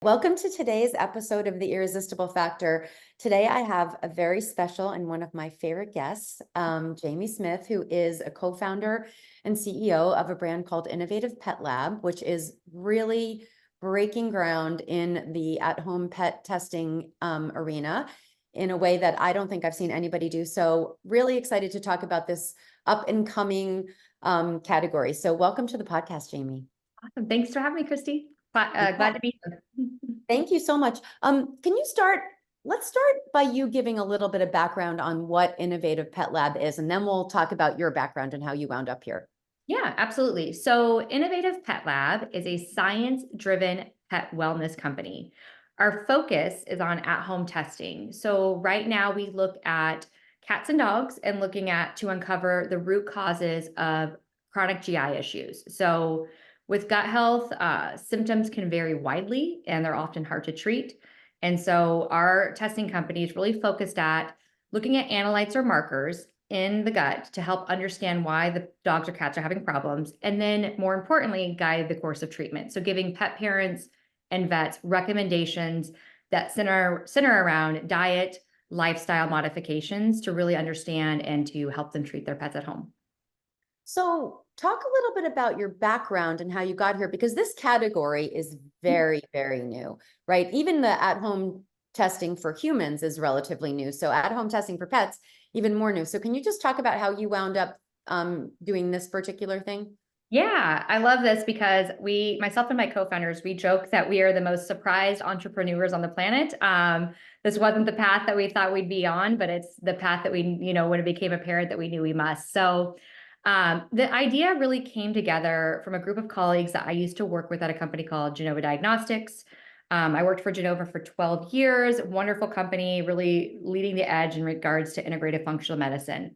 Welcome to today's episode of The Irresistible Factor. Today I have a very special and one of my favorite guests, Jamie Smith, who is a co-founder and CEO of a brand called Innovative Pet Lab, which is really breaking ground in the at-home pet testing arena in a way that I don't think I've seen anybody do. So really excited to talk about this up and coming category. So welcome to the podcast, Jamie. Awesome. Thanks for having me, Christy. Glad to be here. Thank you so much. Let's start by you giving a little bit of background on what Innovative Pet Lab is, and then we'll talk about your background and how you wound up here. Yeah, absolutely. So Innovative Pet Lab is a science-driven pet wellness company. Our focus is on at-home testing. So right now we look at cats and dogs and looking at to uncover the root causes of chronic GI issues. So with gut health, symptoms can vary widely and they're often hard to treat. And so our testing company is really focused at looking at analytes or markers in the gut to help understand why the dogs or cats are having problems. And then more importantly, guide the course of treatment. So giving pet parents and vets recommendations that center around diet, lifestyle modifications to really understand and to help them treat their pets at home. So talk a little bit about your background and how you got here, because this category is very, very new, right? Even the at-home testing for humans is relatively new. So at-home testing for pets, even more new. So can you just talk about how you wound up doing this particular thing? Yeah, I love this because myself and my co-founders, we joke that we are the most surprised entrepreneurs on the planet. This wasn't the path that we thought we'd be on, but it's the path that we, when it became apparent that we knew we must. So the idea really came together from a group of colleagues that I used to work with at a company called Genova Diagnostics. I worked for Genova for 12 years, wonderful company, really leading the edge in regards to integrative functional medicine.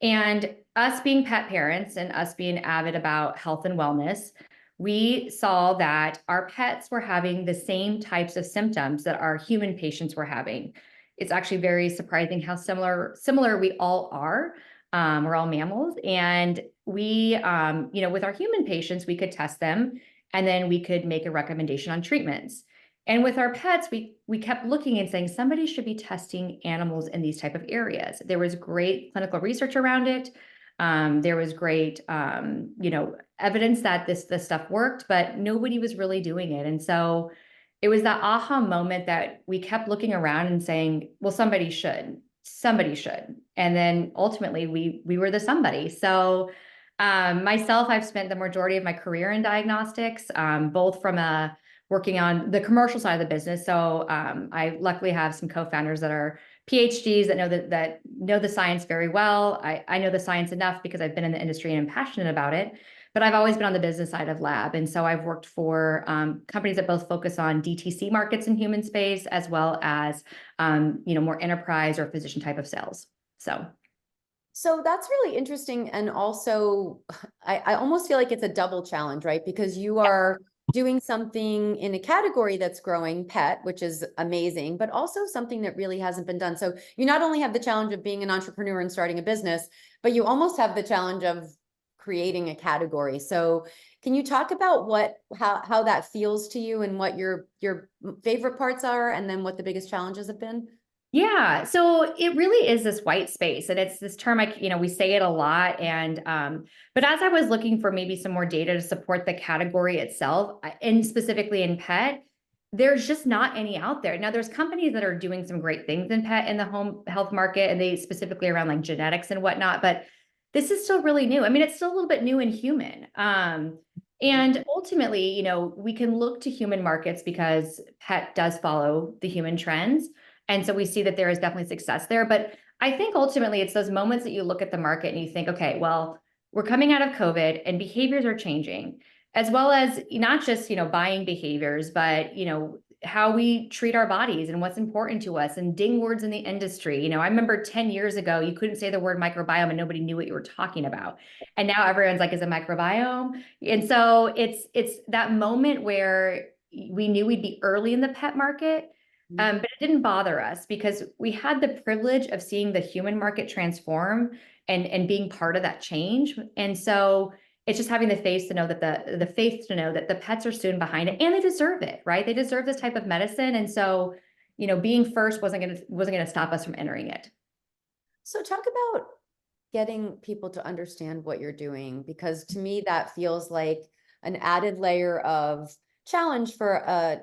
And us being pet parents and us being avid about health and wellness, we saw that our pets were having the same types of symptoms that our human patients were having. It's actually very surprising how similar we all are. We're all mammals, and we, with our human patients, we could test them, and then we could make a recommendation on treatments. And with our pets, we kept looking and saying somebody should be testing animals in these type of areas. There was great clinical research around it. There was great, evidence that this stuff worked, but nobody was really doing it. And so it was that aha moment that we kept looking around and saying, well, somebody should. And then ultimately we were the somebody. So myself, I've spent the majority of my career in diagnostics, both from working on the commercial side of the business. So I luckily have some co-founders that are PhDs that know the science very well. I know the science enough because I've been in the industry and I'm passionate about it, but I've always been on the business side of lab. And so I've worked for companies that both focus on DTC markets in human space, as well as, more enterprise or physician type of sales. So that's really interesting. And also, I almost feel like it's a double challenge, right? Because you are doing something in a category that's growing, pet, which is amazing, but also something that really hasn't been done. So you not only have the challenge of being an entrepreneur and starting a business, but you almost have the challenge of creating a category. So can you talk about how that feels to you and what your favorite parts are, and then what the biggest challenges have been? Yeah, so it really is this white space, and it's this term, we say it a lot. And but as I was looking for maybe some more data to support the category itself, and specifically in pet, there's just not any out there. Now, there's companies that are doing some great things in pet in the home health market, and they specifically around like genetics and whatnot. But this is still really new. I mean, it's still a little bit new in human. And ultimately, we can look to human markets because pet does follow the human trends. And so we see that there is definitely success there. But I think ultimately it's those moments that you look at the market and you think, okay, well, we're coming out of COVID and behaviors are changing, as well as not just, buying behaviors, but, how we treat our bodies and what's important to us, and ding words in the industry. I remember 10 years ago, you couldn't say the word microbiome and nobody knew what you were talking about. And now everyone's like, is it microbiome? And so it's that moment where we knew we'd be early in the pet market. But it didn't bother us because we had the privilege of seeing the human market transform and being part of that change. And so it's just having the faith to know that the faith to know that the pets are soon behind it, and they deserve it, right? They deserve this type of medicine. And so, being first wasn't gonna stop us from entering it. So talk about getting people to understand what you're doing, because to me that feels like an added layer of challenge for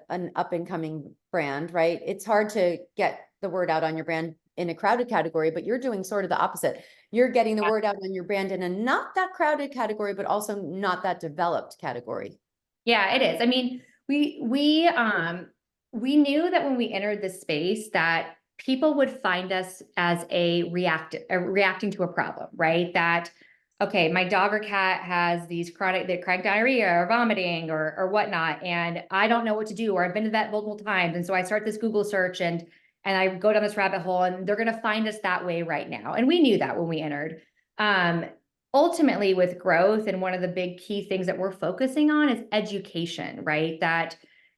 an up and coming brand, right? It's hard to get the word out on your brand in a crowded category, but you're doing sort of the opposite. You're getting the word out on your brand in a not that crowded category, but also not that developed category. Yeah, it is. I mean, we knew that when we entered this space that people would find us as reacting to a problem, right? That, okay, my dog or cat has these chronic diarrhea or vomiting or whatnot, and I don't know what to do, or I've been to the vet multiple times, and so I start this Google search and I go down this rabbit hole, and they're going to find us that way right now. And we knew that when we entered. Um, Ultimately, with growth, and one of the big key things that we're focusing on is education, right? That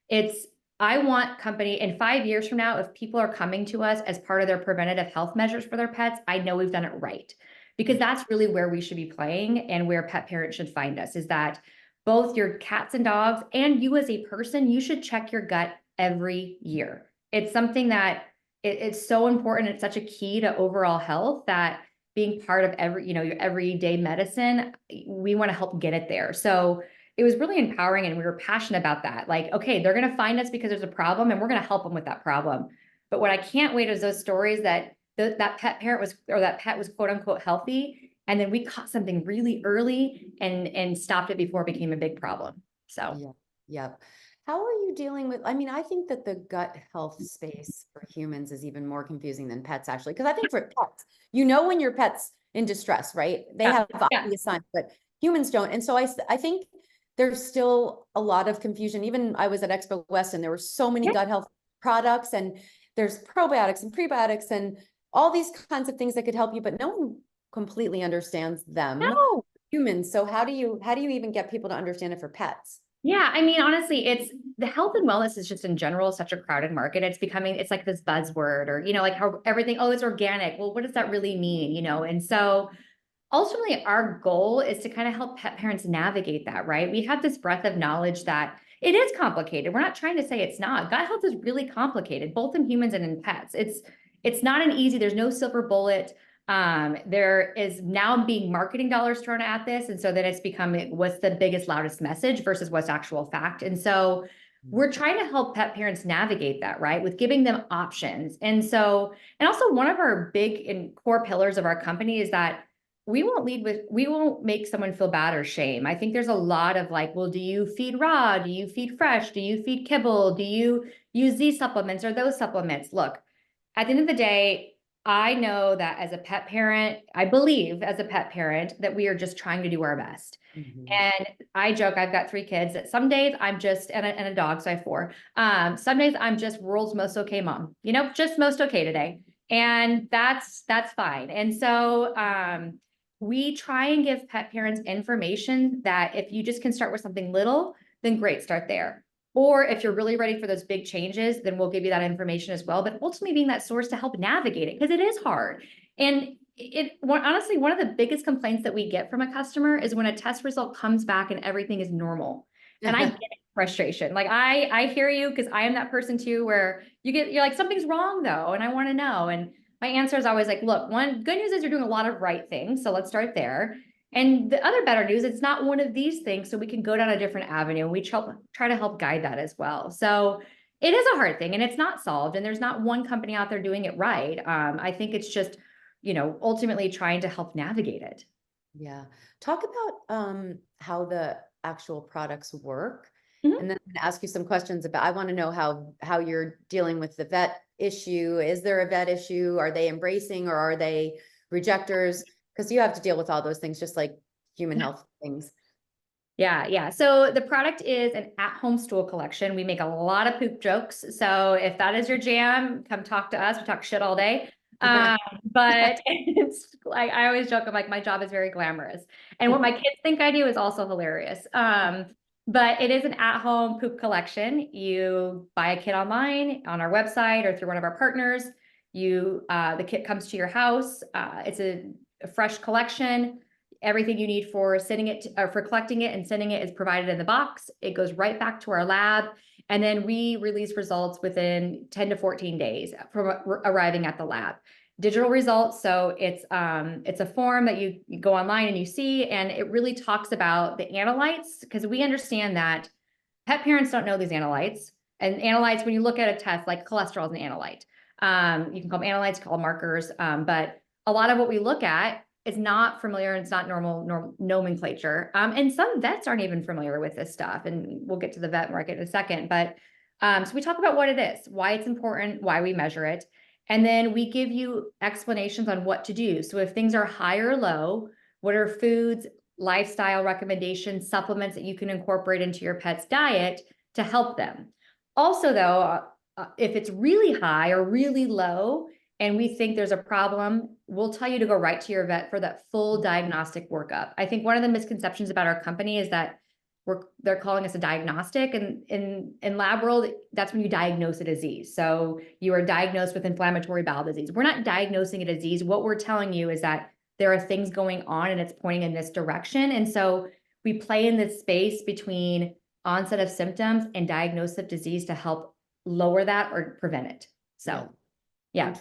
it's, I want company in 5 years from now, if people are coming to us as part of their preventative health measures for their pets, I know we've done it right. Because that's really where we should be playing, and where pet parents should find us, is that both your cats and dogs and you as a person, you should check your gut every year. It's something that it's so important. It's such a key to overall health that being part of your everyday medicine, we want to help get it there. So it was really empowering, and we were passionate about that. Like, okay, they're going to find us because there's a problem, and we're going to help them with that problem. But what I can't wait is those stories that that pet parent was, or that pet was quote unquote healthy, and then we caught something really early and stopped it before it became a big problem. So Yeah. Yep. How are you dealing with, I mean, I think that the gut health space for humans is even more confusing than pets, actually. Because I think for pets, when your pet's in distress, right? They yeah, have yeah, obvious signs, but humans don't. And so I think there's still a lot of confusion. Even I was at Expo West and there were so many yeah. gut health products, and there's probiotics and prebiotics and all these kinds of things that could help you, but no one completely understands them. No. Humans. So how do you even get people to understand it for pets? Yeah, I mean, honestly, it's the health and wellness is just in general such a crowded market. It's like this buzzword, or, like how everything, oh, it's organic. Well, what does that really mean? And so ultimately our goal is to kind of help pet parents navigate that, right? We have this breadth of knowledge that it is complicated. We're not trying to say it's not. Gut health is really complicated, both in humans and in pets. It's not an easy, there's no silver bullet. There is now being marketing dollars thrown at this. And so then it's becoming what's the biggest, loudest message versus what's actual fact. And so we're trying to help pet parents navigate that, right? With giving them options. And also one of our big and core pillars of our company is that we won't make someone feel bad or shame. I think there's a lot of like, well, do you feed raw? Do you feed fresh? Do you feed kibble? Do you use these supplements or those supplements? Look, at the end of the day, I know that as a pet parent, I believe as a pet parent that we are just trying to do our best. Mhm. And I joke, I've got 3 kids, that some days I'm just, and a dog, so I have 4. Some days I'm just world's most okay mom, just most okay today. And that's fine. And so, we try and give pet parents information that if you just can start with something little, then great, start there. Or if you're really ready for those big changes, then we'll give you that information as well. But ultimately being that source to help navigate it, because it is hard. And honestly, one of the biggest complaints that we get from a customer is when a test result comes back and everything is normal. And I get it, frustration. Like I hear you, because I am that person too, where you're like, something's wrong though, and I want to know. And my answer is always like, look, one good news is you're doing a lot of right things. So let's start there. And the other better news, it's not one of these things, so we can go down a different avenue. And we try to help guide that as well. So it is a hard thing, and it's not solved. And there's not one company out there doing it right. I think it's just, ultimately trying to help navigate it. Yeah. Talk about how the actual products work. Mhm. And then I'm gonna ask you some questions about, I want to know how you're dealing with the vet issue. Is there a vet issue? Are they embracing or are they rejectors? Because you have to deal with all those things, just like human health things. Yeah, yeah. So the product is an at-home stool collection. We make a lot of poop jokes. So if that is your jam, come talk to us. We talk shit all day. But it's like, I always joke, I'm like, my job is very glamorous. And what my kids think I do is also hilarious. But it is an at-home poop collection. You buy a kit online on our website or through one of our partners. The kit comes to your house. It's a fresh collection. everything you need for sending it or for collecting it and sending it is provided in the box. It goes right back to our lab. And then we release results within 10 to 14 days from arriving at the lab. Digital results. So it's a form that you go online and you see, and it really talks about the analytes, because we understand that pet parents don't know these analytes. And analytes, when you look at a test, like cholesterol is an analyte. You can call them analytes, call them markers. But a lot of what we look at is not familiar, and it's not normal nomenclature. And some vets aren't even familiar with this stuff. And we'll get to the vet market in a second. But so we talk about what it is, why it's important, why we measure it. And then we give you explanations on what to do. So if things are high or low, what are foods, lifestyle recommendations, supplements that you can incorporate into your pet's diet to help them. Also, though, if it's really high or really low, and we think there's a problem, we'll tell you to go right to your vet for that full diagnostic workup. I think one of the misconceptions about our company is that they're calling us a diagnostic, and in lab world, that's when you diagnose a disease. So you are diagnosed with inflammatory bowel disease. We're not diagnosing a disease. What we're telling you is that there are things going on and it's pointing in this direction. And so we play in this space between onset of symptoms and diagnosis of disease to help lower that or prevent it. So, yeah.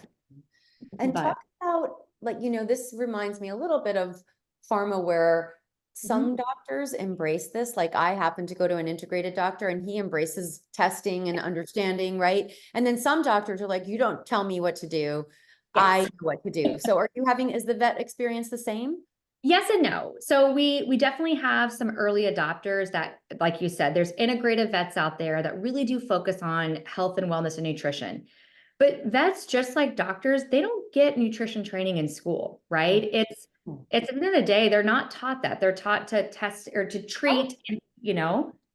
And talk about, like, this reminds me a little bit of pharma, where some doctors embrace this. Like, I happen to go to an integrated doctor and he embraces testing and understanding, right? And then some doctors are like, you don't tell me what to do. Yes. I know what to do. So is the vet experience the same? Yes and no. So we definitely have some early adopters that, like you said, there's integrative vets out there that really do focus on health and wellness and nutrition. But vets, just like doctors, they don't get nutrition training in school, right? It's at the end of the day, they're not taught that. They're taught to test or to treat,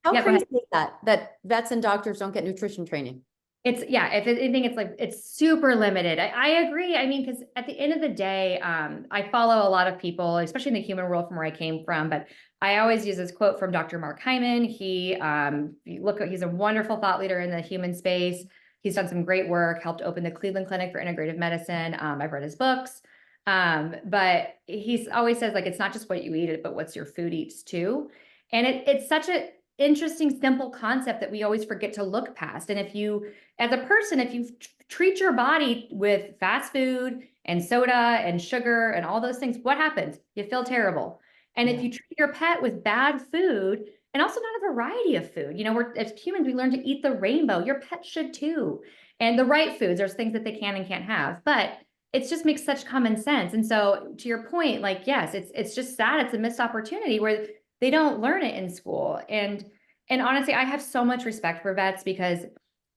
How crazy is that vets and doctors don't get nutrition training? If anything, it's super limited. I agree. I mean, because at the end of the day, I follow a lot of people, especially in the human world from where I came from, but I always use this quote from Dr. Mark Hyman. He's a wonderful thought leader in the human space. He's done some great work, helped open the Cleveland Clinic for Integrative Medicine. I've read his books. But he always says, like, it's not just what you eat, but what's your food eats too. And it's such an interesting, simple concept that we always forget to look past. And if you, as a person, if you treat your body with fast food and soda and sugar and all those things, what happens? You feel terrible. And if you treat your pet with bad food, and also not a variety of food, as humans, we learn to eat the rainbow. Your pet should too. And the right foods, there's things that they can and can't have, but it just makes such common sense. And so to your point, like, yes, it's just sad. It's a missed opportunity where they don't learn it in school. And honestly, I have so much respect for vets, because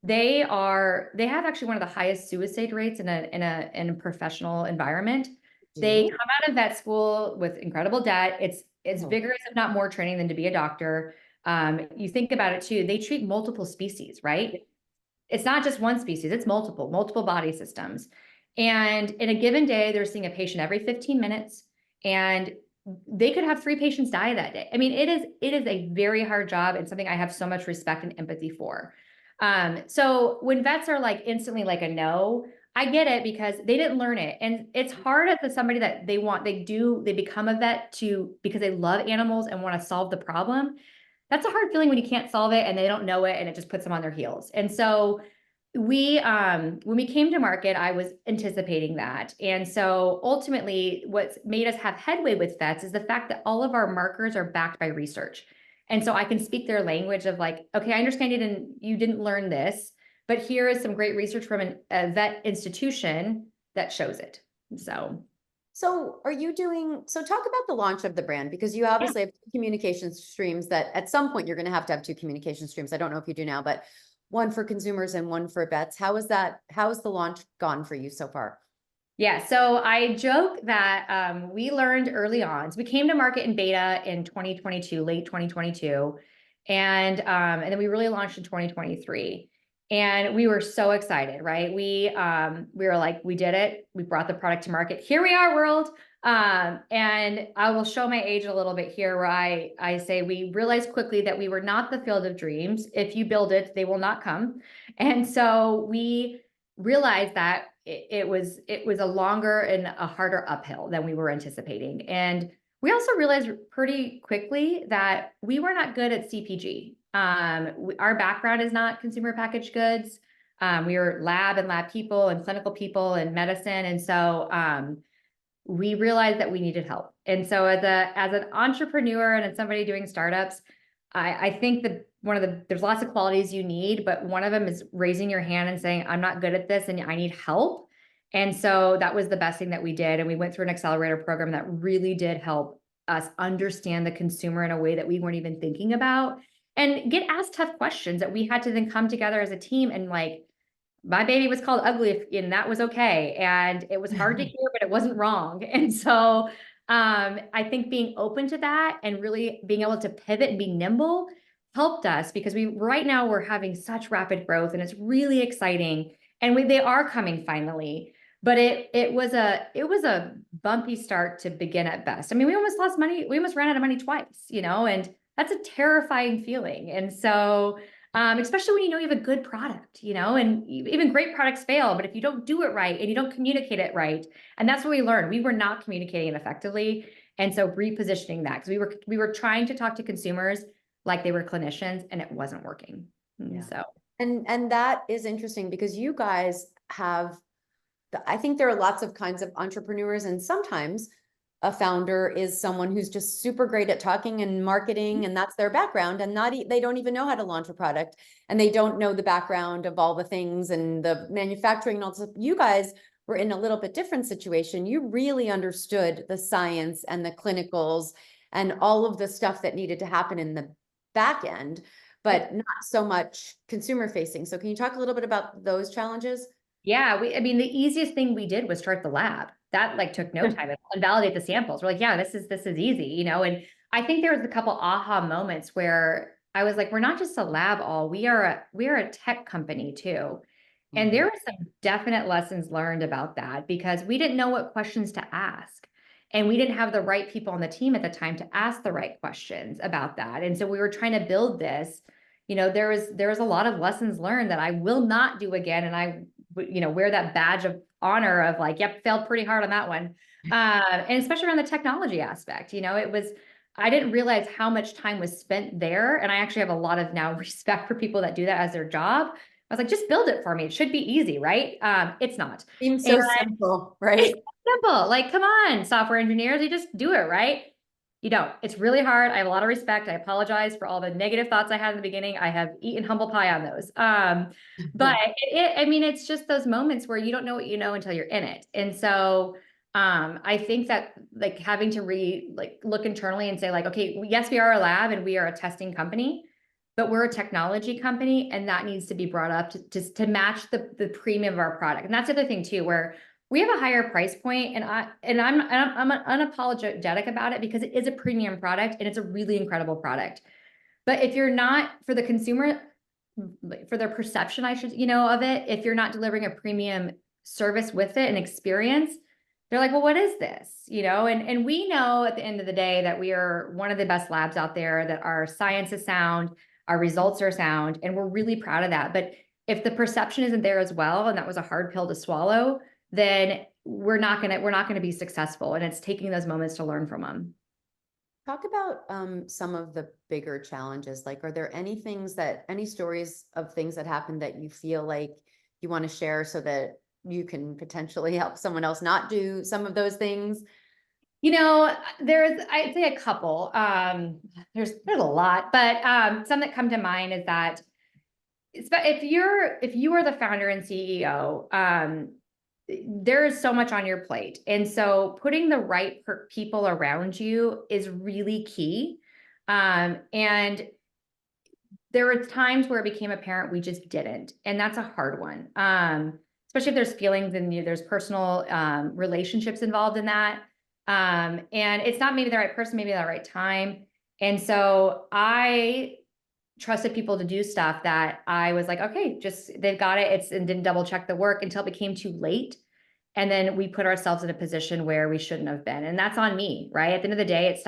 they have actually one of the highest suicide rates in a professional environment. They come out of vet school with incredible debt. It's vigorous, if not more training than to be a doctor. You think about it too, they treat multiple species, right? It's not just one species, it's multiple body systems. And in a given day, they're seeing a patient every 15 minutes, and they could have 3 patients die that day. I mean, it is a very hard job, and something I have so much respect and empathy for. So when vets are like instantly like a no, I get it, because they didn't learn it. And it's hard as somebody that they become a vet because they love animals and want to solve the problem. That's a hard feeling when you can't solve it and they don't know it, and it just puts them on their heels. And so when we came to market, I was anticipating that. And so ultimately, what's made us have headway with vets is the fact that all of our markers are backed by research. And so I can speak their language of like, okay, I understand you didn't learn this, but here is some great research from a vet institution that shows it. So talk about the launch of the brand, because you obviously have 2 communication streams that at some point you're going to have 2 communication streams. I don't know if you do now, but one for consumers and one for vets. How has the launch gone for you so far? Yeah, so I joke that we learned early on. So we came to market in beta in 2022, late 2022, and then we really launched in 2023. And we were so excited, right? We were like, we did it. We brought the product to market. Here we are, world. And I will show my age a little bit here, where I say we realized quickly that we were not the field of dreams. If you build it, they will not come. And so we realized that it was a longer and a harder uphill than we were anticipating. And We also realized pretty quickly that we were not good at CPG. Our background is not consumer packaged goods. We were lab and lab people and clinical people and medicine. And so we realized that we needed help. And so as an entrepreneur and as somebody doing startups, I think that there's lots of qualities you need, but one of them is raising your hand and saying, I'm not good at this and I need help. And so that was the best thing that we did. And we went through an accelerator program that really did help us understand the consumer in a way that we weren't even thinking about and get asked tough questions that we had to then come together as a team and like, my baby was called ugly and that was okay. And it was hard to hear, but it wasn't wrong. And so I think being open to that and really being able to pivot and be nimble helped us because right now we're having such rapid growth and it's really exciting. And they are coming finally, but it was a bumpy start to begin at best. I mean, we almost lost money. We almost ran out of money twice, and that's a terrifying feeling. And so especially when you have a good product, and even great products fail, but if you don't do it right and you don't communicate it right, and that's what we learned. We were not communicating it effectively. And so repositioning that, because we were trying to talk to consumers like they were clinicians and it wasn't working. Yeah. So And that is interesting because you guys have, I think there are lots of kinds of entrepreneurs, and sometimes a founder is someone who's just super great at talking and marketing, and that's their background, and they don't even know how to launch a product, and they don't know the background of all the things and the manufacturing and all this. You guys were in a little bit different situation. You really understood the science and the clinicals and all of the stuff that needed to happen in the back end, but not so much consumer facing. So can you talk a little bit about those challenges? yeah, I mean, the easiest thing we did was start the lab. That like took no time and validate the samples. We're like, yeah, this is easy, and I think there was a couple aha moments where I was like, we're not just a lab we are a tech company too. And there were some definite lessons learned about that because we didn't know what questions to ask. And we didn't have the right people on the team at the time to ask the right questions about that. And so we were trying to build this. There was a lot of lessons learned that I will not do again. And I wear that badge of honor of like, yep, failed pretty hard on that one. And especially around the technology aspect, I didn't realize how much time was spent there. And I actually have a lot of now respect for people that do that as their job. I was like, just build it for me. It should be easy, right? It's not. Seems And so simple, right? it's simple. Like, come on, software engineers, you just do it, right? You don't. It's really hard. I have a lot of respect. I apologize for all the negative thoughts I had in the beginning. I have eaten humble pie on those. But I mean, it's just those moments where you don't know what you know until you're in it. And so I think that like having to look internally and say like, okay, yes, we are a lab and we are a testing company, but we're a technology company and that needs to be brought up to match the premium of our product. And that's the other thing too, where we have a higher price point and I'm unapologetic about it because it is a premium product and it's a really incredible product. But if you're not for the consumer, for their perception, I should, of it, if you're not delivering a premium service with it and experience, they're like, well, what is this? And we know at the end of the day that we are one of the best labs out there, that our science is sound, our results are sound, and we're really proud of that. But if the perception isn't there as well, and that was a hard pill to swallow, then we're not gonna be successful. And it's taking those moments to learn from them. Talk about some of the bigger challenges. Like, are there any stories of things that happened that you feel like you want to share so that you can potentially help someone else not do some of those things? I'd say a couple. There's a lot, but some that come to mind is that if you are the founder and CEO, there is so much on your plate. And so putting the right people around you is really key. And there were times where it became apparent we just didn't. And that's a hard one. Especially if there's feelings and there's personal relationships involved in that. And it's not maybe the right person, maybe the right time. And so I trusted people to do stuff that I was like, okay, just they've got it. And didn't double check the work until it became too late. And then we put ourselves in a position where we shouldn't have been. And that's on me, right? At the end of the day, it's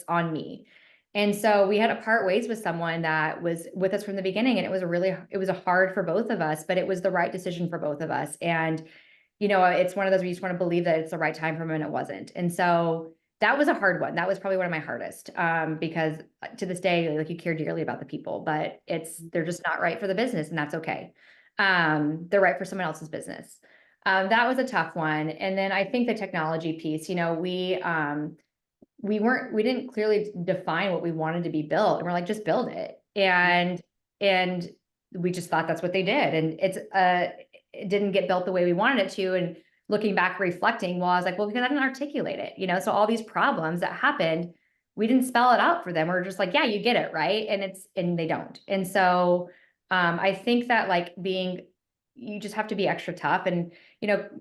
on me. And so we had to part ways with someone that was with us from the beginning. And it was a hard for both of us, but it was the right decision for both of us. And, it's one of those where you just want to believe that it's the right time for him and it wasn't. And so that was a hard one. That was probably one of my hardest, because to this day, like you care dearly about the people, but they're just not right for the business, and that's okay. They're right for someone else's business. That was a tough one. And then I think the technology piece, we didn't clearly define what we wanted to be built. And we're like, just build it. And we just thought that's what they did. And it didn't get built the way we wanted it to. And looking back, reflecting, well, I was like, well, because I didn't articulate it, so all these problems that happened, we didn't spell it out for them. We're just like, yeah, you get it, right? And they don't. And so I think that like you just have to be extra tough. And,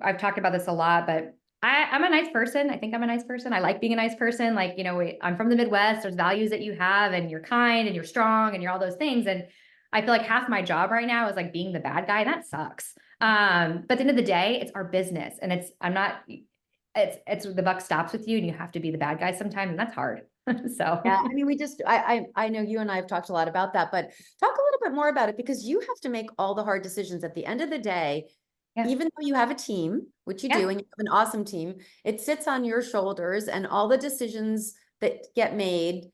I've talked about this a lot, but I'm a nice person. I think I'm a nice person. I like being a nice person. Like, I'm from the Midwest. There's values that you have, and you're kind and you're strong and you're all those things. And I feel like half my job right now is like being the bad guy. And that sucks. But at the end of the day, it's our business, and it's the buck stops with you, and you have to be the bad guy sometimes. And that's hard. So Yeah, I mean, I know you and I have talked a lot about that, but talk a little bit more about it, because you have to make all the hard decisions at the end of the day. yeah, Even though you have a team, which you yeah, do, and you have an awesome team, it sits on your shoulders, and all the decisions that get made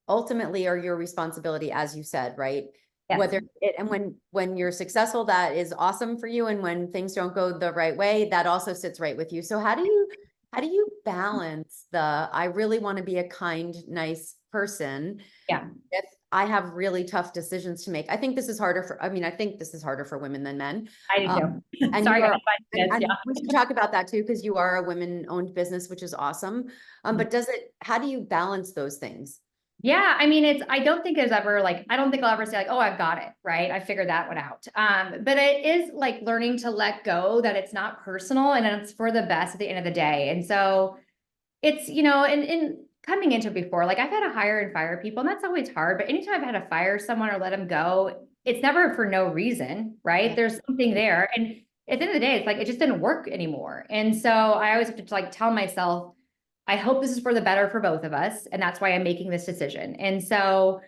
ultimately are your responsibility, as you said, right? yes, And when you're successful, that is awesome for you. And when things don't go the right way, that also sits right with you. So how do you balance I really want to be a kind, nice person yeah, if I have really tough decisions to make? I think this is harder I think this is harder for women than men. I do Um, too. and Sorry, you guys, are, yeah. and we should talk about that too, because you are a women-owned business, which is awesome. But how do you balance those things? Yeah, I mean, I don't think there's ever like, I don't think I'll ever say like, oh, I've got it, right? I figured that one out. But it is like learning to let go, that it's not personal and it's for the best at the end of the day. And so it's, and coming into it before, like I've had to hire and fire people, and that's always hard. But anytime I've had to fire someone or let them go, it's never for no reason, right? Yeah. There's something there. And at the end of the day, it's like, it just didn't work anymore. And so I always have to like tell myself, I hope this is for the better for both of us. And that's why I'm making this decision. And so,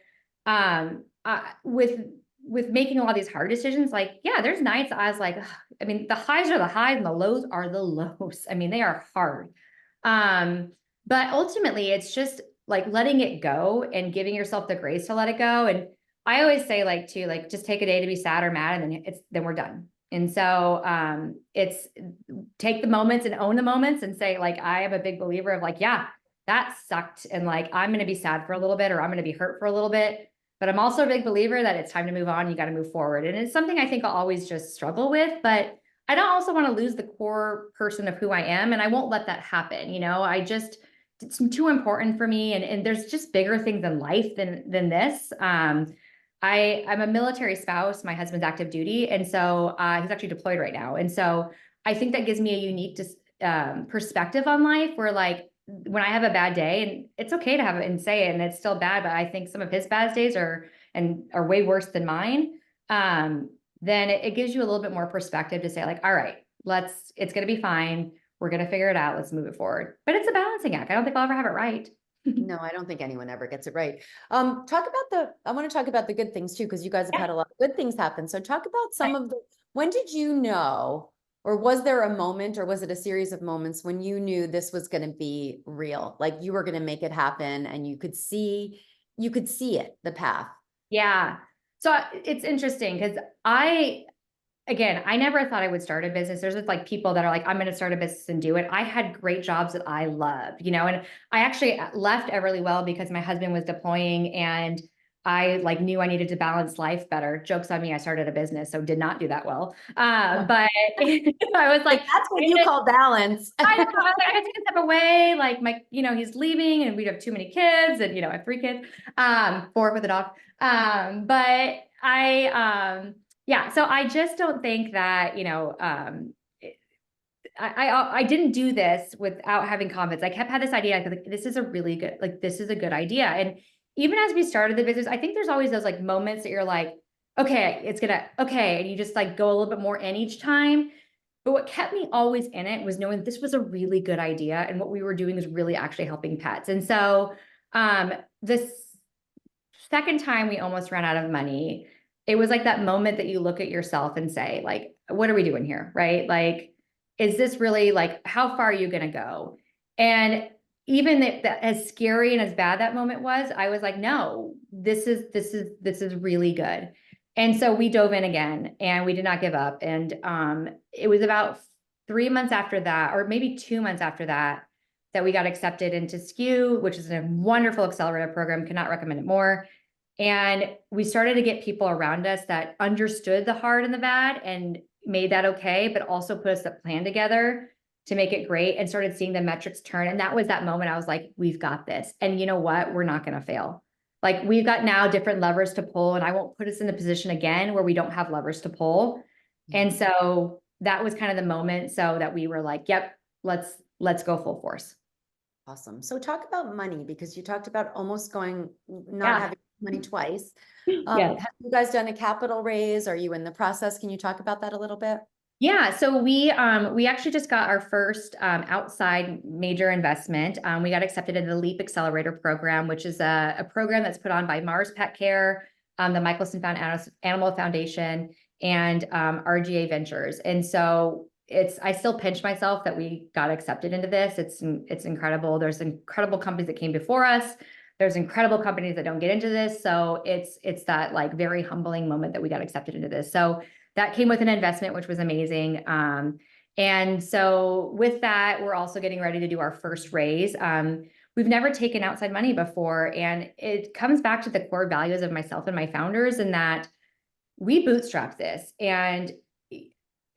with making a lot of these hard decisions, like, yeah, there's nights I was like, ugh, I mean, the highs are the highs and the lows are the lows. I mean, they are hard. But ultimately it's just like letting it go and giving yourself the grace to let it go. And I always say like, to like, just take a day to be sad or mad, and then we're done. And so, it's take the moments and own the moments and say, like, I am a big believer of like, yeah, that sucked. And like, I'm going to be sad for a little bit, or I'm going to be hurt for a little bit, but I'm also a big believer that it's time to move on. You got to move forward. And it's something I think I'll always just struggle with, but I don't also want to lose the core person of who I am. And I won't let that happen. It's too important for me. And there's just bigger things in life than this. I'm a military spouse. My husband's active duty. And so he's actually deployed right now. And so I think that gives me a unique perspective on life, where like when I have a bad day, and it's okay to have it and say it, and it's still bad, but I think some of his bad days are way worse than mine. Then it gives you a little bit more perspective to say like, all right, it's going to be fine. We're going to figure it out. Let's move it forward. But it's a balancing act. I don't think I'll ever have it right. No, I don't think anyone ever gets it right. I want to talk about the good things too, because you guys have Yeah. had a lot of good things happen. So talk about when did you know, or was there a moment, or was it a series of moments when you knew this was going to be real? Like you were going to make it happen, and you could see it, the path. Yeah. So it's interesting because again, I never thought I would start a business. There's just like people that are like, I'm going to start a business and do it. I had great jobs that I loved, and I actually left Everlywell because my husband was deploying, and I like knew I needed to balance life better. Joke's on me. I started a business, so did not do that well. But I was like, That's what you call balance. I know, I was like, I had to take a step away. Like he's leaving, and we'd have too many kids, and I have 3 kids, 4 with a dog. But yeah, so I just don't think that, I didn't do this without having confidence. I kept had this idea, like, this is a good idea. And even as we started the business, I think there's always those like moments that you're like, okay, and you just like go a little bit more in each time. But what kept me always in it was knowing that this was a really good idea, and what we were doing is really actually helping pets. And so, this second time we almost ran out of money, it was like that moment that you look at yourself and say, like, what are we doing here? Right? Like, is this really like, how far are you going to go? And even if that, as scary and as bad that moment was, I was like, no, this is really good. And so we dove in again and we did not give up. And it was about 3 months after that, or maybe 2 months after that, that we got accepted into SKU, which is a wonderful accelerator program. Cannot recommend it more. And we started to get people around us that understood the hard and the bad and made that okay, but also put us a plan together to make it great and started seeing the metrics turn. And that was that moment I was like, we've got this. And you know what? We're not going to fail. Like we've got now different levers to pull, and I won't put us in the position again where we don't have levers to pull. And so that was kind of the moment so that we were like, yep, let's go full force. Awesome. So talk about money, because you talked about almost going, not Yeah. having money twice. Yeah. Have you guys done a capital raise? Are you in the process? Can you talk about that a little bit? Yeah, so we actually just got our first outside major investment. We got accepted into the LEAP Accelerator program, which is a program that's put on by Mars Pet Care, the Michelson Animal Foundation, and RGA Ventures. And so I still pinch myself that we got accepted into this. It's incredible. There's incredible companies that came before us. There's incredible companies that don't get into this. So it's that like very humbling moment that we got accepted into this. So that came with an investment, which was amazing. And so with that, we're also getting ready to do our first raise. We've never taken outside money before, and it comes back to the core values of myself and my founders, in that we bootstrap this. And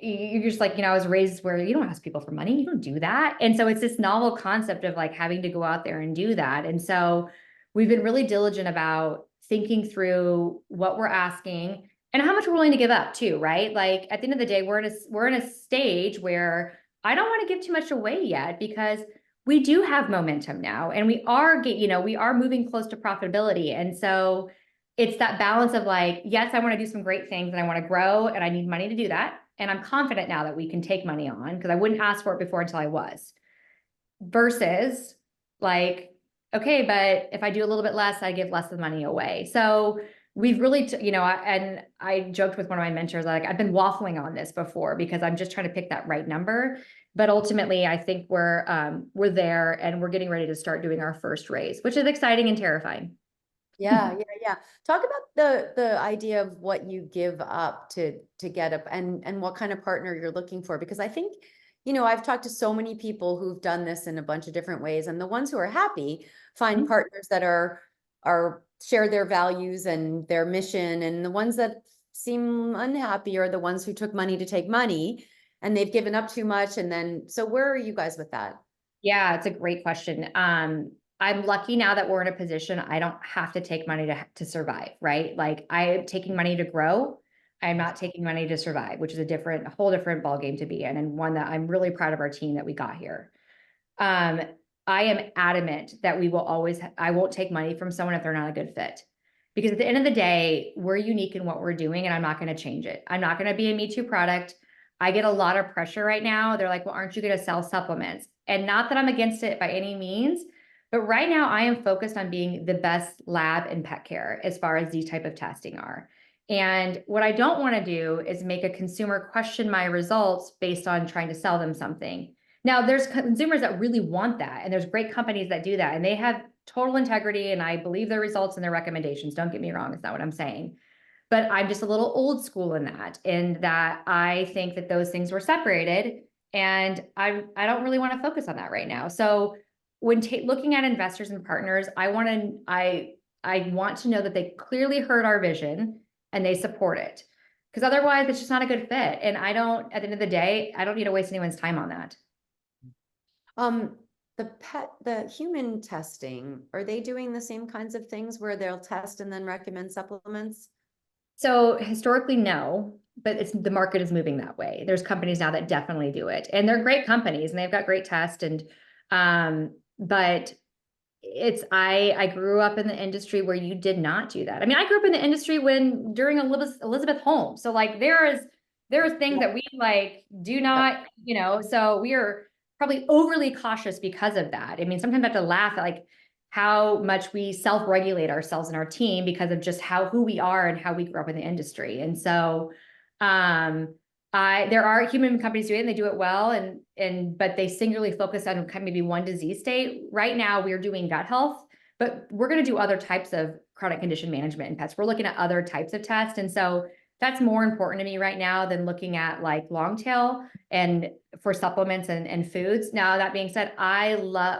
you're just like, I was raised where you don't ask people for money, you don't do that. And so it's this novel concept of like having to go out there and do that. And so we've been really diligent about thinking through what we're asking and how much we're willing to give up too, right? Like at the end of the day, we're in a stage where I don't want to give too much away yet, because we do have momentum now, and we are moving close to profitability. And so it's that balance of like, yes, I want to do some great things and I want to grow and I need money to do that. And I'm confident now that we can take money on, because I wouldn't ask for it before until I was. Versus like, okay, but if I do a little bit less, I give less of the money away. So we've really, and I joked with one of my mentors, like I've been waffling on this before because I'm just trying to pick that right number. But ultimately, I think we're there, and we're getting ready to start doing our first raise, which is exciting and terrifying. Yeah. Talk about the idea of what you give up to get up, and what kind of partner you're looking for. Because I think, I've talked to so many people who've done this in a bunch of different ways, and the ones who are happy find partners that are share their values and their mission, and the ones that seem unhappy are the ones who took money to take money and they've given up too much. And then, so where are you guys with that? Yeah, it's a great question. I'm lucky now that we're in a position I don't have to take money to survive, right? Like I am taking money to grow. I'm not taking money to survive, which is a whole different ballgame to be in, and one that I'm really proud of our team that we got here. Um, I am adamant that I won't take money from someone if they're not a good fit. Because at the end of the day, we're unique in what we're doing, and I'm not going to change it. I'm not going to be a Me Too product. I get a lot of pressure right now. They're like, well, aren't you going to sell supplements? And not that I'm against it by any means, but right now I am focused on being the best lab in pet care as far as these type of testing are. And what I don't want to do is make a consumer question my results based on trying to sell them something. Now, there's consumers that really want that, and there's great companies that do that, and they have total integrity, and I believe their results and their recommendations. Don't get me wrong, it's not what I'm saying. But I'm just a little old school in that I think that those things were separated, and I don't really want to focus on that right now. So when looking at investors and partners, I want to know that they clearly heard our vision and they support it, because otherwise it's just not a good fit. And at the end of the day, I don't need to waste anyone's time on that. The human testing, are they doing the same kinds of things where they'll test and then recommend supplements? So historically, no, but the market is moving that way. There's companies now that definitely do it, and they're great companies and they've got great tests. But I grew up in the industry where you did not do that. I mean, I grew up in the industry during Elizabeth Holmes. So like there are things that we like do not, so we are probably overly cautious because of that. I mean, sometimes I have to laugh at like how much we self-regulate ourselves and our team because of just who we are and how we grew up in the industry. And so There are human companies doing it and they do it well, but they singularly focus on kind of maybe one disease state. Right now we're doing gut health, but we're going to do other types of chronic condition management in pets. We're looking at other types of tests. And so that's more important to me right now than looking at like long tail and for supplements and foods. Now, that being said,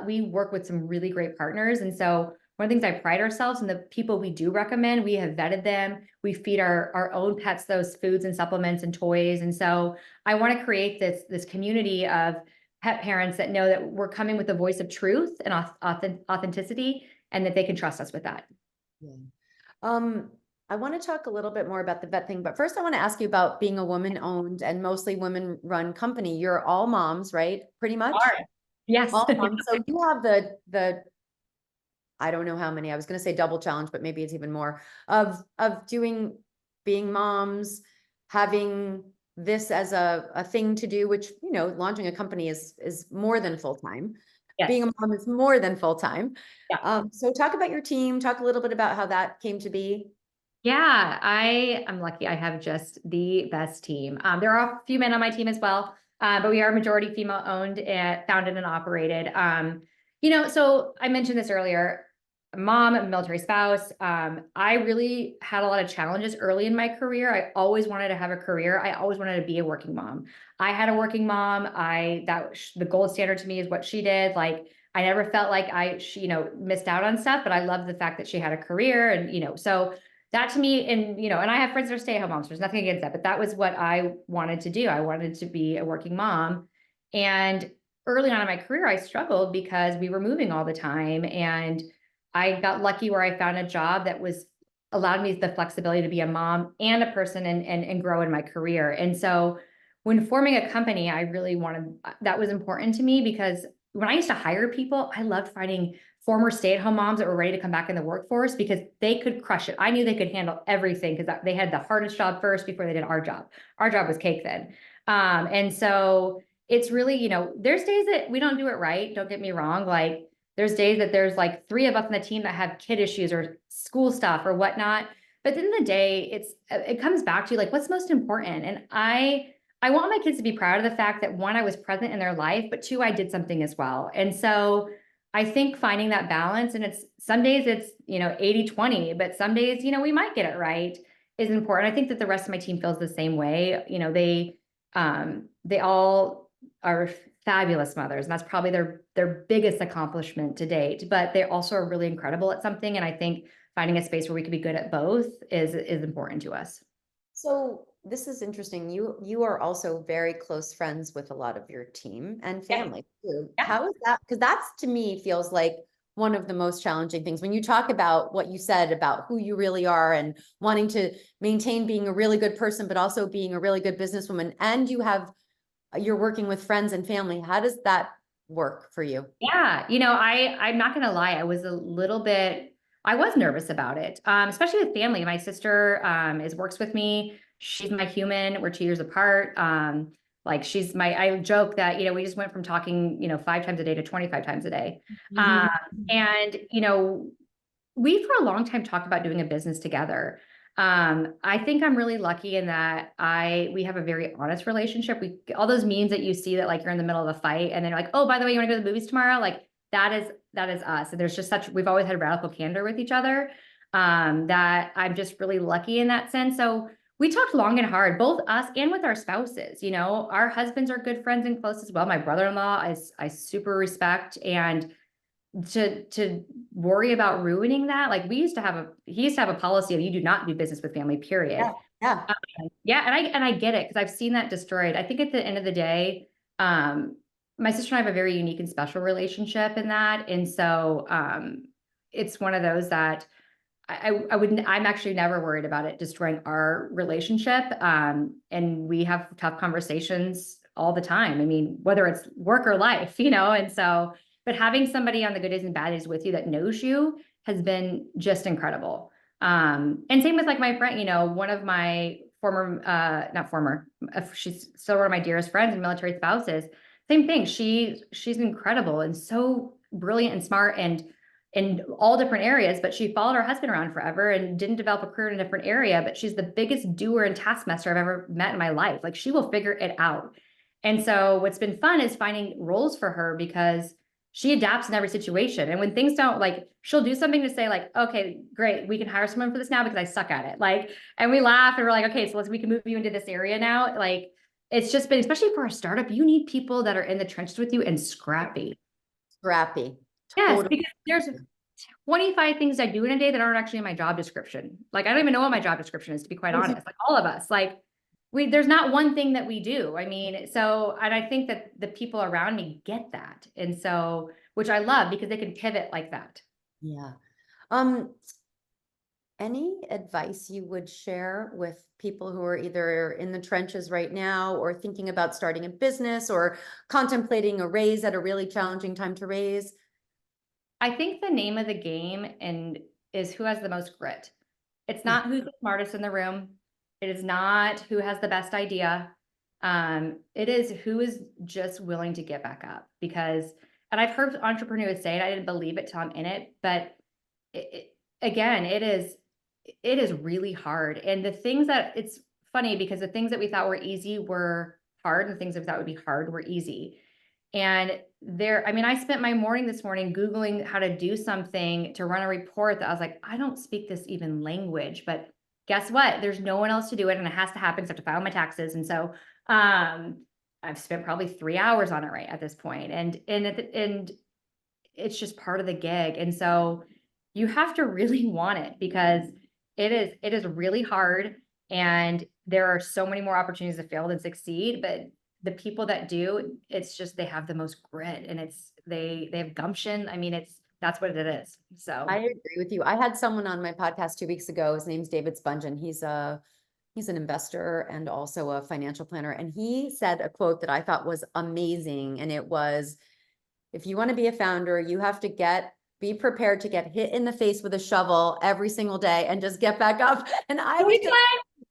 we work with some really great partners. And so one of the things I pride ourselves in, the people we do recommend, we have vetted them. We feed our own pets those foods and supplements and toys. And so I want to create this community of pet parents that know that we're coming with the voice of truth and authenticity, and that they can trust us with that. Yeah. I want to talk a little bit more about the vet thing, but first I want to ask you about being a woman-owned and mostly women-run company. You're all moms, right? Pretty much? All right. Yes. All moms. So you have the I don't know how many, I was going to say double challenge, but maybe it's even more of being moms, having this as a thing to do, which, you know, launching a company is more than full-time. Yes. Being a mom is more than full-time. Yeah. So talk about your team, talk a little bit about how that came to be. Yeah, I'm lucky. I have just the best team. There are a few men on my team as well, but we are majority female owned and founded and operated. So I mentioned this earlier, mom, a military spouse. I really had a lot of challenges early in my career. I always wanted to have a career. I always wanted to be a working mom. I had a working mom. The gold standard to me is what she did. Like, I never felt like she missed out on stuff, but I loved the fact that she had a career, and so that to me, and I have friends that are stay-at-home moms, so there's nothing against that, but that was what I wanted to do. I wanted to be a working mom. And early on in my career, I struggled because we were moving all the time. And I got lucky where I found a job that allowed me the flexibility to be a mom and a person and grow in my career. And so when forming a company, that was important to me, because when I used to hire people, I loved finding former stay-at-home moms that were ready to come back in the workforce because they could crush it. I knew they could handle everything because they had the hardest job first before they did our job. Our job was cake then. And so it's really, there's days that we don't do it right. Don't get me wrong. Like, there's days that there's like 3 of us on the team that have kid issues or school stuff or whatnot. But at the end of the day, it comes back to like, what's most important. And I want my kids to be proud of the fact that, 1, I was present in their life, but 2, I did something as well. And so I think finding that balance, and some days it's 80-20, but some days, we might get it right, is important. I think that the rest of my team feels the same way. They all are fabulous mothers, and that's probably their biggest accomplishment to date, but they also are really incredible at something. And I think finding a space where we can be good at both is important to us. So this is interesting. You are also very close friends with a lot of your team and family too. Yeah. How is that? Because that's, to me, feels like one of the most challenging things when you talk about what you said about who you really are and wanting to maintain being a really good person, but also being a really good businesswoman. And you're working with friends and family. How does that work for you? Yeah. I'm not going to lie. I was nervous about it, especially with family. My sister works with me. She's my human. We're 2 years apart. I joke that, we just went from talking, 5 times a day to 25 times a day. And, we for a long time talked about doing a business together. I think I'm really lucky in that we have a very honest relationship. All those memes that you see that like you're in the middle of a fight and then you're like, oh, by the way, you want to go to the movies tomorrow? Like that is us. And there's just we've always had radical candor with each other, that I'm just really lucky in that sense. So we talked long and hard, both us and with our spouses. Our husbands are good friends and close as well. My brother-in-law, I super respect, and to worry about ruining that. Like he used to have a policy of, you do not do business with family, period. Yeah. And I get it, because I've seen that destroyed. I think at the end of the day, my sister and I have a very unique and special relationship in that. And so, it's one of those that I'm actually never worried about it destroying our relationship. And we have tough conversations all the time. I mean, whether it's work or life, and so, but having somebody on the good days and bad days with you that knows you has been just incredible. And same with like my friend, one of my she's still one of my dearest friends and military spouses. Same thing. She's incredible and so brilliant and smart. And in all different areas, but she followed her husband around forever and didn't develop a career in a different area. But she's the biggest doer and taskmaster I've ever met in my life. Like she will figure it out. And so what's been fun is finding roles for her because she adapts in every situation. And when things don't like, she'll do something to say like, okay, great, we can hire someone for this now because I suck at it. Like, and we laugh and we're like, okay, so we can move you into this area now. Like, it's just been, especially for a startup, you need people that are in the trenches with you and scrappy. Scrappy. Yes, Totally. because there's 25 things I do in a day that aren't actually in my job description. Like, I don't even know what my job description is, to be quite honest. Like all of us, like there's not one thing that we do. I mean, so, and I think that the people around me get that. And so, which I love because they can pivot like that. Yeah. Any advice you would share with people who are either in the trenches right now or thinking about starting a business or contemplating a raise at a really challenging time to raise? I think the name of the game and is who has the most grit. It's not who's the smartest in the room. It is not who has the best idea. It is who is just willing to get back up because, and I've heard entrepreneurs say it, I didn't believe it till I'm in it, but again, it is really hard. And the things that it's funny because the things that we thought were easy were hard and the things that we thought would be hard were easy. And I mean, I spent my morning this morning Googling how to do something to run a report that I was like, I don't speak this even language, but guess what? There's no one else to do it and it has to happen because I have to file my taxes. And so I've spent probably 3 hours on it right at this point. And it's just part of the gig. And so you have to really want it because it is really hard. And there are so many more opportunities to fail than succeed, but the people that do, it's just they have the most grit and they have gumption. I mean, that's what it is. So I agree with you. I had someone on my podcast 2 weeks ago. His name's David Spungen. He's an investor and also a financial planner. And he said a quote that I thought was amazing. And it was, if you want to be a founder, you have to be prepared to get hit in the face with a shovel every single day and just get back up. And I was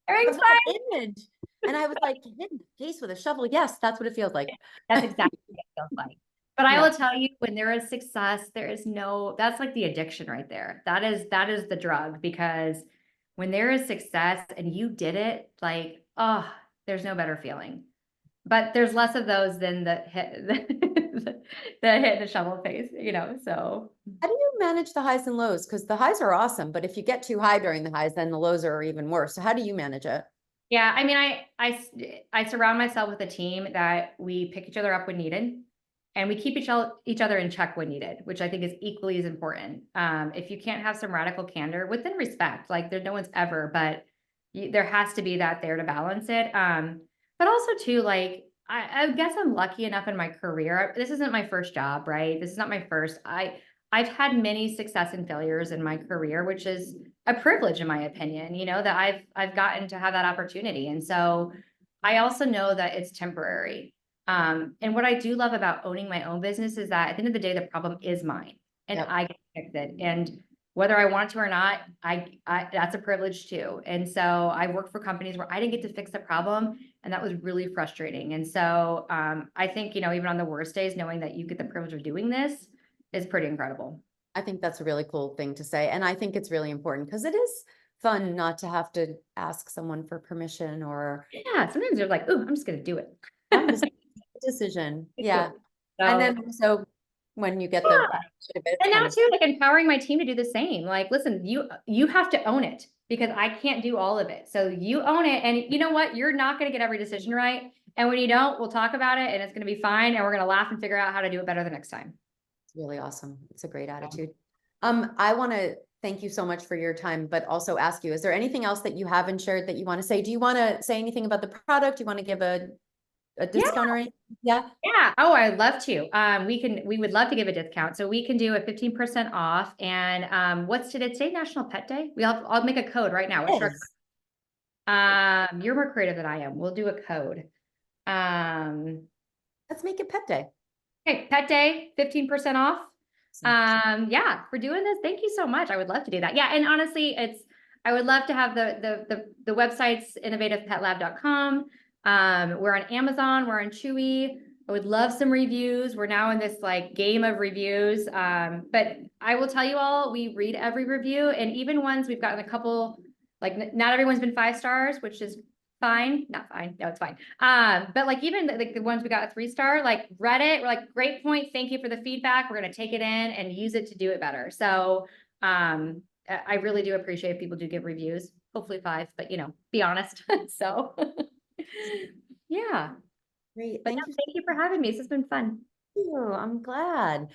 every that image. And I was like, hit in the face with a shovel. Yes, that's what it feels like. That's exactly what it feels like. But I will tell you, when there is success, that's like the addiction right there. That is the drug because when there is success and you did it, like, oh, there's no better feeling. But there's less of those than the hit, the hit the shovel face, so. How do you manage the highs and lows? Because the highs are awesome, but if you get too high during the highs, then the lows are even worse. So how do you manage it? Yeah, I mean, I surround myself with a team that we pick each other up when needed, and we keep each other in check when needed, which I think is equally as important. If you can't have some radical candor within respect, like no one's ever, but there has to be that there to balance it. But also too, like I guess I'm lucky enough in my career. This isn't my first job, right? This is not my first. I've had many success and failures in my career, which is a privilege in my opinion, that I've gotten to have that opportunity. And so I also know that it's temporary. And what I do love about owning my own business is that at the end of the day, the problem is mine and I get to fix it. And whether I want to or not, I that's a privilege too. And so I worked for companies where I didn't get to fix the problem. And that was really frustrating. And so I think, even on the worst days, knowing that you get the privilege of doing this is pretty incredible. I think that's a really cool thing to say. And I think it's really important because it is fun not to have to ask someone for permission or. Yeah, sometimes they're like, oh, I'm just going to do it. I'm just decision. Yeah. So, and then so when you get the and now too, like empowering my team to do the same. Like, listen, you have to own it because I can't do all of it. So you own it. And you know what? You're not going to get every decision right. And when you don't, we'll talk about it and it's going to be fine. And we're going to laugh and figure out how to do it better the next time. It's really awesome. It's a great attitude. I want to thank you so much for your time, but also ask you, is there anything else that you haven't shared that you want to say? Do you want to say anything about the product? Do you want to give a discount or anything? Yeah. Yeah. Oh, I'd love to. We would love to give a discount. So we can do a 15% off. And what's today? National Pet Day? I'll make a code right now. What's you're more creative than I am. We'll do a code. Let's make it Pet Day. Okay, Pet Day, 15% off. Yeah, for doing this. Thank you so much. I would love to do that. Yeah. And honestly, I would love to have the websites, innovativepetlab.com. We're on Amazon, we're on Chewy. I would love some reviews. We're now in this like game of reviews. But I will tell you all, we read every review, and even ones we've gotten a couple, like not everyone's been 5 stars, which is fine. Not fine. No, it's fine. But like even like the ones we got a 3-star, like read it. We're like, great point. Thank you for the feedback. We're gonna take it in and use it to do it better. So I really do appreciate if people do give reviews. Hopefully 5, but you know, be honest. So yeah. Great. But Thank no, thank you for having me. This has been fun. you. I'm glad.